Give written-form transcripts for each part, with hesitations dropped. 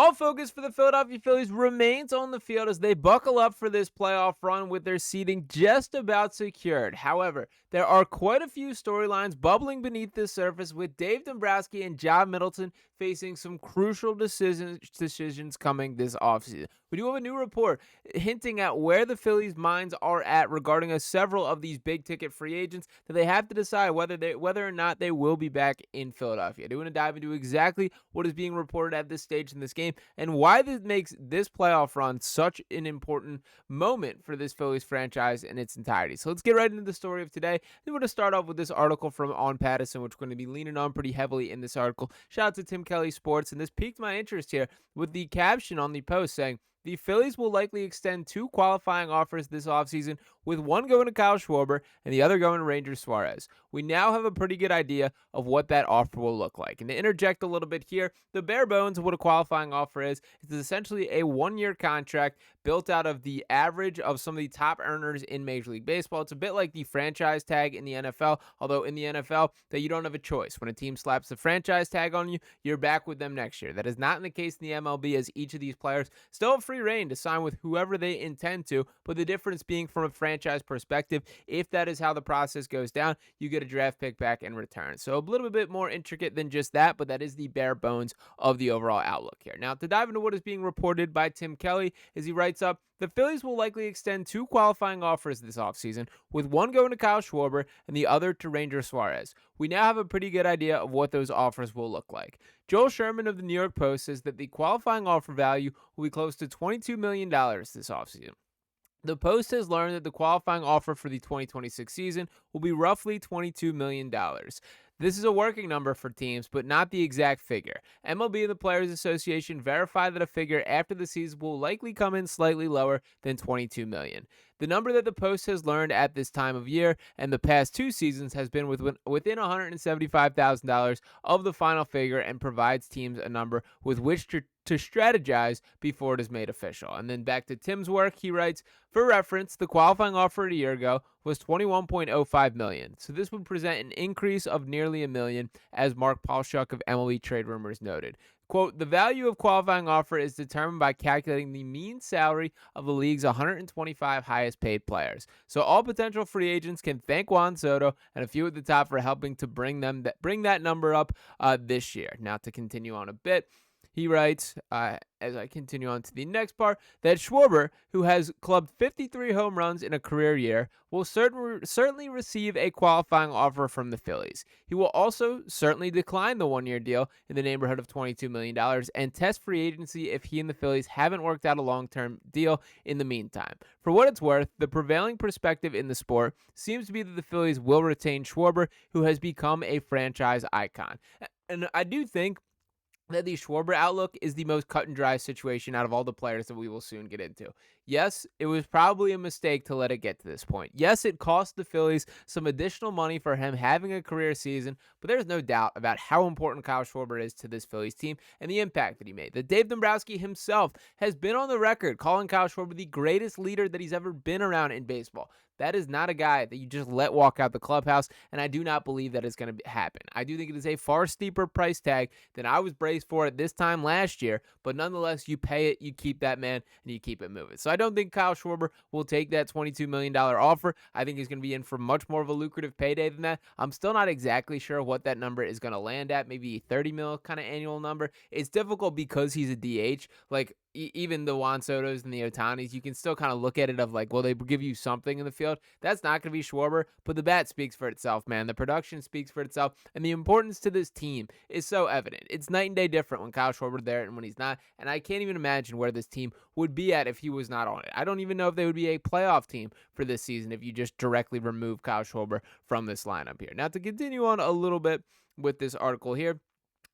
All focus for the Philadelphia Phillies remains on the field as they buckle up for this playoff run with their seeding just about secured. However, there are quite a few storylines bubbling beneath the surface with Dave Dombrowski and John Middleton facing some crucial decisions coming this offseason. We do have a new report hinting at where the Phillies' minds are at regarding several of these big-ticket free agents that they have to decide whether or not they will be back in Philadelphia. I do want to dive into exactly what is being reported at this stage in this game and why this makes this playoff run such an important moment for this Phillies franchise in its entirety. So let's get right into the story of today. I'm going to start off with this article from On Patterson, which we're going to be leaning on pretty heavily in this article. Shout out to Tim Kelly Sports, and this piqued my interest here with the caption on the post saying, "The Phillies will likely extend 2 qualifying offers this offseason, with one going to Kyle Schwarber and the other going to Ranger Suarez. We now have a pretty good idea of what that offer will look like." And to interject a little bit here, the bare bones of what a qualifying offer is essentially a 1-year contract built out of the average of some of the top earners in Major League Baseball. It's a bit like the franchise tag in the NFL, although in the NFL, that you don't have a choice. When a team slaps the franchise tag on you, you're back with them next year. That is not in the case in the MLB, as each of these players still have free reign to sign with whoever they intend to, but the difference being from a franchise perspective, if that is how the process goes down, you get a draft pick back in return. So a little bit more intricate than just that, but that is the bare bones of the overall outlook here. Now, to dive into what is being reported by Tim Kelly, as he writes up, the Phillies will likely extend 2 qualifying offers this offseason, with one going to Kyle Schwarber and the other to Ranger Suarez. We now have a pretty good idea of what those offers will look like. Joel Sherman of the New York Post says that the qualifying offer value will be close to $22 million this offseason. The Post has learned that the qualifying offer for the 2026 season will be roughly $22 million. This is a working number for teams, but not the exact figure. MLB and the Players Association verify that a figure after the season will likely come in slightly lower than $22 million. The number that the Post has learned at this time of year and the past 2 seasons has been within $175,000 of the final figure, and provides teams a number with which to strategize before it is made official. And then back to Tim's work, he writes, for reference, the qualifying offer a year ago was $21.05 million. So this would present an increase of nearly $1 million, as Mark Paulshock of MLB Trade Rumors noted. Quote, the value of qualifying offer is determined by calculating the mean salary of the league's 125 highest paid players. So all potential free agents can thank Juan Soto and a few at the top for helping to bring that number up this year. Now, to continue on a bit, he writes, as I continue on to the next part, that Schwarber, who has clubbed 53 home runs in a career year, will certainly receive a qualifying offer from the Phillies. He will also certainly decline the 1-year deal in the neighborhood of $22 million and test free agency if he and the Phillies haven't worked out a long-term deal in the meantime. For what it's worth, the prevailing perspective in the sport seems to be that the Phillies will retain Schwarber, who has become a franchise icon. And I do think that the Schwarber outlook is the most cut and dry situation out of all the players that we will soon get into. Yes, it was probably a mistake to let it get to this point. Yes, it cost the Phillies some additional money for him having a career season, but there's no doubt about how important Kyle Schwarber is to this Phillies team and the impact that he made. That Dave Dombrowski himself has been on the record calling Kyle Schwarber the greatest leader that he's ever been around in baseball. That is not a guy that you just let walk out the clubhouse, and I do not believe that is going to happen. I do think it is a far steeper price tag than I was braced for at this time last year, but nonetheless, you pay it, you keep that man, and you keep it moving. So I don't think Kyle Schwarber will take that $22 million offer. I think he's going to be in for much more of a lucrative payday than that. I'm still not exactly sure what that number is going to land at, maybe a $30 million kind of annual number. It's difficult because he's a DH. Like, even the Juan Sotos and the Otanis, you can still kind of look at it of like, well, they give you something in the field. That's not going to be Schwarber, but the bat speaks for itself, man. The production speaks for itself, and the importance to this team is so evident. It's night and day different when Kyle Schwarber's there and when he's not, and I can't even imagine where this team would be at if he was not on it. I don't even know if they would be a playoff team for this season if you just directly remove Kyle Schwarber from this lineup here. Now, to continue on a little bit with this article here,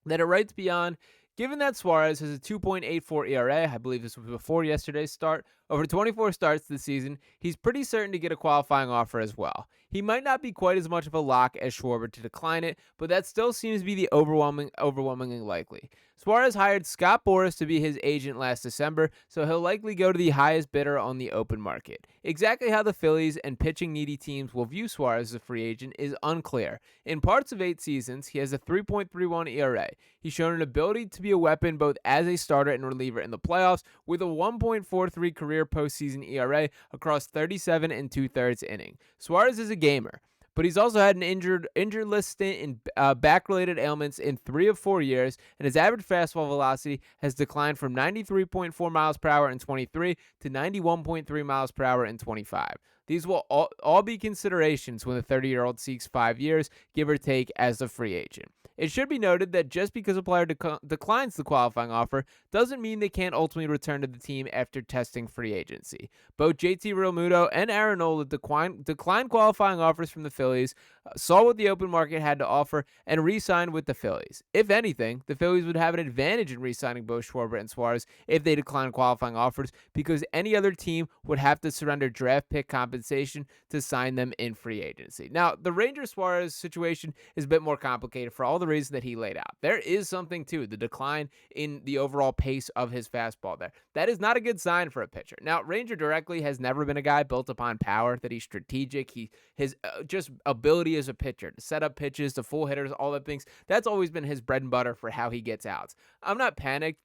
that it writes beyond, given that Suarez has a 2.84 ERA, I believe this was before yesterday's start, over 24 starts this season, he's pretty certain to get a qualifying offer as well. He might not be quite as much of a lock as Schwarber to decline it, but that still seems to be the overwhelmingly likely. Suarez hired Scott Boras to be his agent last December, so he'll likely go to the highest bidder on the open market. Exactly how the Phillies and pitching-needy teams will view Suarez as a free agent is unclear. In parts of 8 seasons, he has a 3.31 ERA. He's shown an ability to be be a weapon both as a starter and reliever in the playoffs with a 1.43 career postseason ERA across 37 and 2/3 innings. Suarez is a gamer, but he's also had an injured list stint in back-related ailments in 3 of 4 years, and his average fastball velocity has declined from 93.4 miles per hour in 23 to 91.3 miles per hour in 25. These will all be considerations when the 30-year-old seeks 5 years, give or take, as a free agent. It should be noted that just because a player declines the qualifying offer doesn't mean they can't ultimately return to the team after testing free agency. Both JT Realmuto and Nola declined qualifying offers from the Phillies, saw what the open market had to offer, and re-signed with the Phillies. If anything, the Phillies would have an advantage in re-signing both Schwarber and Suarez if they decline qualifying offers, because any other team would have to surrender draft pick compensation to sign them in free agency. Now, the Rangers-Suarez situation is a bit more complicated for all the reasons that he laid out. There is something to the decline in the overall pace of his fastball there. That is not a good sign for a pitcher. Now, Ranger directly has never been a guy built upon power, that he's strategic. His just ability as a pitcher to set up pitches, to full hitters, all that things. That's always been his bread and butter for how he gets outs. I'm not panicked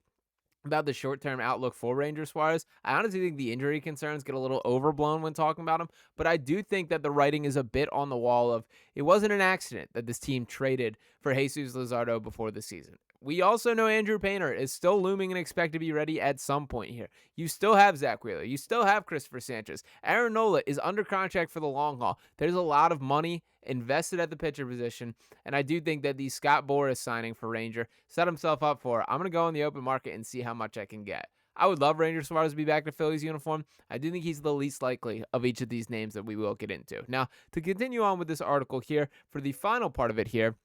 about the short-term outlook for Ranger Suarez. I honestly think the injury concerns get a little overblown when talking about him, but I do think that the writing is a bit on the wall of it wasn't an accident that this team traded for Jesus Luzardo before the season. We also know Andrew Painter is still looming and expect to be ready at some point here. You still have Zack Wheeler. You still have Christopher Sanchez. Aaron Nola is under contract for the long haul. There's a lot of money invested at the pitcher position, and I do think that the Scott Boras signing for Ranger set himself up for, I'm going to go in the open market and see how much I can get. I would love Ranger Suarez to be back to Phillies uniform. I do think he's the least likely of each of these names that we will get into. Now, to continue on with this article here, for the final part of it here,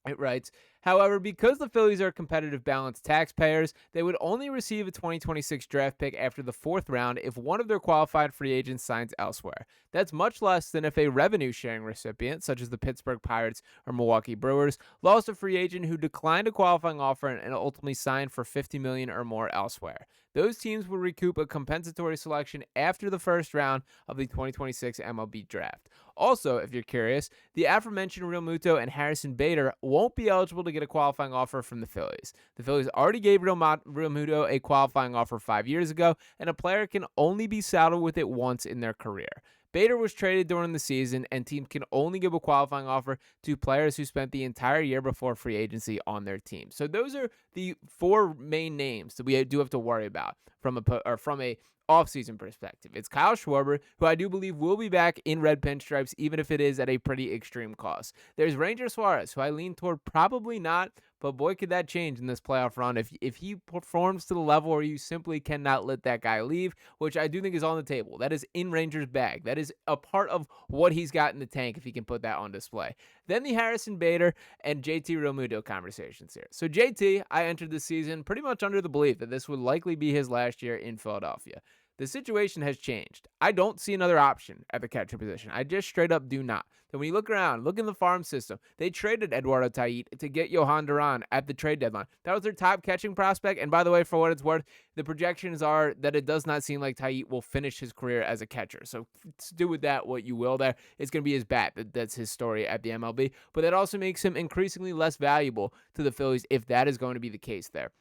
it writes, however, because the Phillies are competitive balanced taxpayers, they would only receive a 2026 draft pick after the 4th round if one of their qualified free agents signs elsewhere. That's much less than if a revenue-sharing recipient, such as the Pittsburgh Pirates or Milwaukee Brewers, lost a free agent who declined a qualifying offer and ultimately signed for $50 million or more elsewhere. Those teams would recoup a compensatory selection after the 1st round of the 2026 MLB draft. Also, if you're curious, the aforementioned Realmuto and Harrison Bader won't be eligible to get a qualifying offer from the Phillies. The Phillies already gave Realmuto a qualifying offer 5 years ago, and a player can only be saddled with it once in their career. Bader was traded during the season, and teams can only give a qualifying offer to players who spent the entire year before free agency on their team. So those are the 4 main names that we do have to worry about from a offseason perspective. It's Kyle Schwarber, who I do believe will be back in red pinstripes, even if it is at a pretty extreme cost. There's Ranger Suarez, who I lean toward probably not, but boy, could that change in this playoff run if he performs to the level where you simply cannot let that guy leave, which I do think is on the table. That is in Ranger's bag. That is a part of what he's got in the tank if he can put that on display. Then the Harrison Bader and JT Realmuto conversations here. So JT, I entered the season pretty much under the belief that this would likely be his last year in Philadelphia. The situation has changed. I don't see another option at the catcher position. I just straight up do not. Then when you look around, look in the farm system, they traded Eduardo Tait to get Johan Duran at the trade deadline. That was their top catching prospect. And by the way, for what it's worth, the projections are that it does not seem like Tait will finish his career as a catcher. So do with that what you will there. It's going to be his bat. That's his story at the MLB. But that also makes him increasingly less valuable to the Phillies if that is going to be the case there.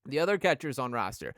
The other catchers on roster,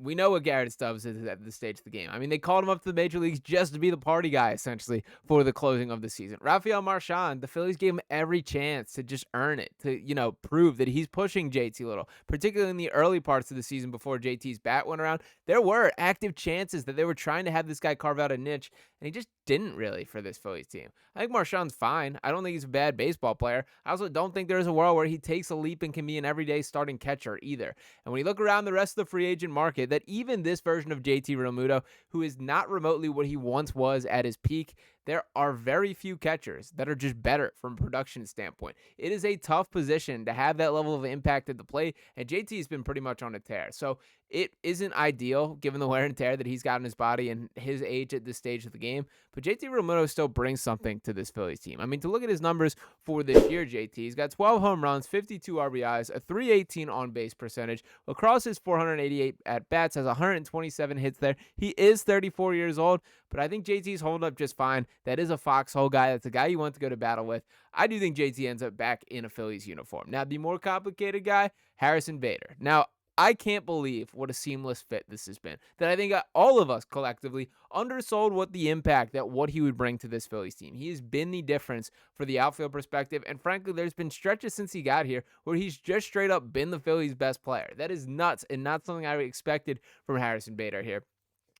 we know what Garrett Stubbs is at this stage of the game. I mean, they called him up to the major leagues just to be the party guy, essentially, for the closing of the season. Rafael Marchand, the Phillies gave him every chance to just earn it, to, prove that he's pushing JT a little, particularly in the early parts of the season before JT's bat went around. There were active chances that they were trying to have this guy carve out a niche, and he just didn't really for this Phillies team. I think Marchand's fine. I don't think he's a bad baseball player. I also don't think there's a world where he takes a leap and can be an everyday starting catcher either. And when you look around the rest of the free agent market, that even this version of JT Realmuto, who is not remotely what he once was at his peak, there are very few catchers that are just better from a production standpoint. It is a tough position to have that level of impact at the plate, and JT has been pretty much on a tear. So it isn't ideal given the wear and tear that he's got in his body and his age at this stage of the game, but JT Realmuto still brings something to this Phillies team. I mean, to look at his numbers for this year, JT's got 12 home runs, 52 RBIs, a .318 on-base percentage. Across his 488 at-bats, has 127 hits there. He is 34 years old, but I think JT's holding up just fine. that is a foxhole guy. That's a guy you want to go to battle with. I do think JT ends up back in a Phillies uniform. Now, the more complicated guy, Harrison Bader. Now, I can't believe what a seamless fit this has been. That I think all of us collectively undersold what the impact that what he would bring to this Phillies team. He has been the difference for the outfield perspective, and frankly, there's been stretches since he got here where he's just straight up been the Phillies' best player. That is nuts and not something I expected from Harrison Bader here.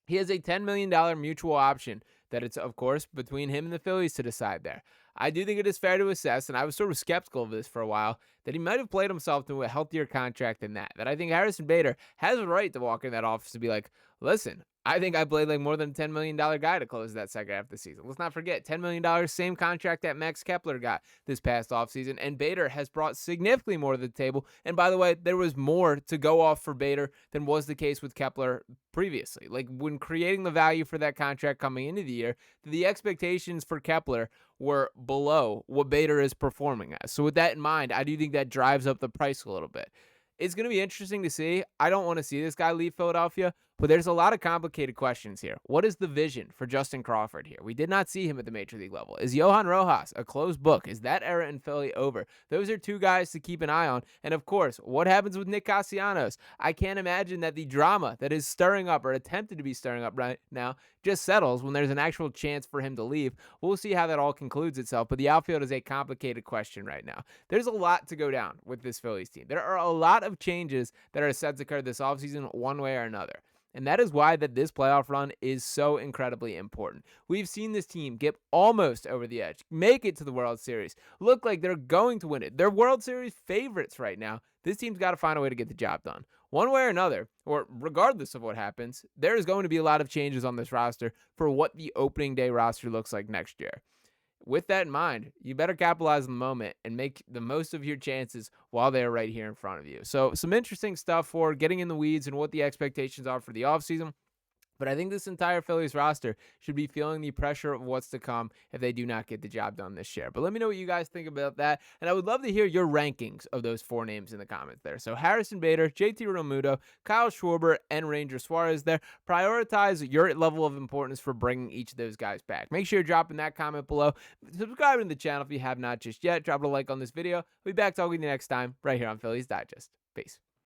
He has a $10 million mutual option that it's, of course, between him and the Phillies to decide there. I do think it is fair to assess, and I was sort of skeptical of this for a while, that he might have played himself to a healthier contract than that. That I think Harrison Bader has a right to walk in that office and be like, listen, I think I played like more than a $10 million guy to close that second half of the season. Let's not forget, $10 million, same contract that Max Kepler got this past offseason, and Bader has brought significantly more to the table. And by the way, there was more to go off for Bader than was the case with Kepler previously. Like when creating the value for that contract coming into the year, the expectations for Kepler were below what Bader is performing as. So with that in mind, I do think that drives up the price a little bit. It's going to be interesting to see. I don't want to see this guy leave Philadelphia, but there's a lot of complicated questions here. What is the vision for Justin Crawford here? We did not see him at the Major League level. Is Johan Rojas a closed book? Is that era in Philly over? Those are two guys to keep an eye on. And of course, what happens with Nick Castellanos? I can't imagine that the drama that is stirring up or attempted to be stirring up right now just settles when there's an actual chance for him to leave. We'll see how that all concludes itself, but the outfield is a complicated question right now. There's a lot to go down with this Phillies team. There are a lot of changes that are set to occur this offseason one way or another. And that is why that this playoff run is so incredibly important. We've seen this team get almost over the edge, make it to the World Series, look like they're going to win it. They're World Series favorites right now. This team's got to find a way to get the job done. One way or another, or regardless of what happens, there is going to be a lot of changes on this roster for what the opening day roster looks like next year. With that in mind, you better capitalize on the moment and make the most of your chances while they're right here in front of you. So some interesting stuff for getting in the weeds and what the expectations are for the offseason. But I think this entire Phillies roster should be feeling the pressure of what's to come if they do not get the job done this year. But let me know what you guys think about that. And I would love to hear your rankings of those four names in the comments there. So Harrison Bader, JT Realmuto, Kyle Schwarber, and Ranger Suarez there. Prioritize your level of importance for bringing each of those guys back. Make sure you're dropping that comment below. Subscribe to the channel if you have not just yet. Drop a like on this video. We'll be back talking to you next time right here on Phillies Digest. Peace.